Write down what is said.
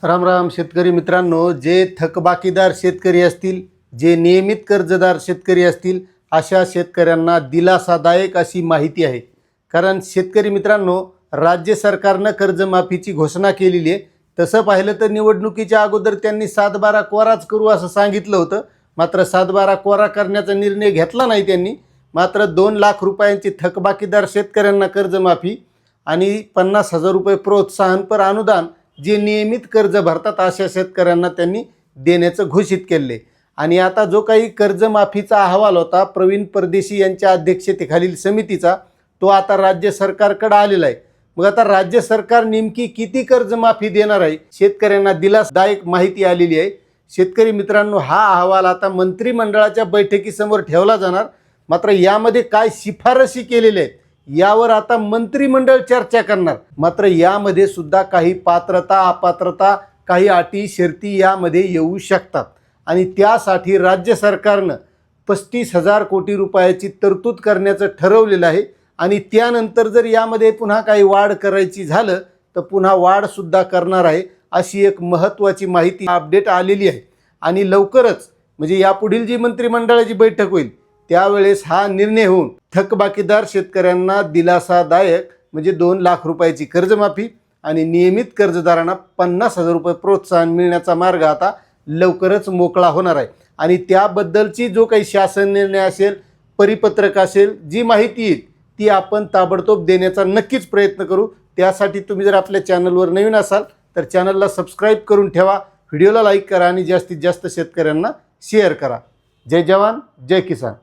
राम राम शेतकरी मित्रांनो, जे थकबाकीदार शेतकरी असतील, जे नियमित कर्जदार शेतकरी असतील, अशा शेतकऱ्यांना दिलासादायक अशी माहिती आहे। कारण शेतकरी मित्रांनो, राज्य सरकारनं कर्जमाफीची घोषणा केलेली आहे। तसं पाहिलं तर निवडणुकीच्या अगोदर त्यांनी 7/12 कोराच करू असं सांगितलं होतं। मात्र 7/12 कोरा करण्याचा निर्णय घेतला नाही त्यांनी। मात्र 2 लाख रुपयांची थकबाकीदार शेतकऱ्यांना कर्जमाफी आणि 50,000 रुपये प्रोत्साहनपर अनुदान जे नियमित कर्ज भरतात अशा शेतकऱ्यांना त्यांनी देण्याचं घोषित केले। आणि आता जो काही कर्जमाफीचा अहवाल होता प्रवीण परदेशी यांच्या अध्यक्षतेखालील समितीचा, तो आता राज्य सरकारकडे आलेला आहे। मग आता राज्य सरकार नेमकी किती कर्जमाफी देणार आहे, शेतकऱ्यांना दिलासादायक माहिती आलेली आहे। शेतकरी मित्रांनो, हा अहवाल आता मंत्रिमंडळाच्या बैठकीसमोर ठेवला जाणार। मात्र यामध्ये काय शिफारसी केलेल्या आहेत यावर आता मंत्रिमंडळ चर्चा करणार। मात्र यामध्ये सुद्धा काही पात्रता अपात्रता, काही अटी शर्ती यामध्ये येऊ शकतात आणि त्यासाठी राज्य सरकारनं 35,000 कोटी रुपयाची तरतूद करण्याचं ठरवलेलं आहे। आणि त्यानंतर जर यामध्ये पुन्हा काही वाढ करायची झालं तर पुन्हा वाढ सुद्धा करणार आहे, अशी एक महत्त्वाची माहिती अपडेट आलेली आहे। आणि लवकरच म्हणजे यापुढील जी मंत्रिमंडळाची बैठक होईल त्यावेळेस हा निर्णय होऊन थकबाकीदार शेतकऱ्यांना दिलासादायक म्हणजे 2 लाख रुपयाची कर्जमाफी आणि नियमित कर्जदारांना 50,000 रुपये प्रोत्साहन मिळण्याचा मार्ग आता लवकरच मोकळा होणार आहे। आणि त्याबद्दलची जो काही शासन निर्णय असेल, परिपत्रक असेल, जी माहिती येईल ती आपण ताबडतोब देण्याचा नक्कीच प्रयत्न करू। त्यासाठी तुम्ही जर आपल्या चॅनलवर नवीन असाल तर चॅनलला सबस्क्राईब करून ठेवा, व्हिडिओला लाईक करा आणि जास्तीत जास्त शेतकऱ्यांना शेअर करा। जय जवान जय किसान।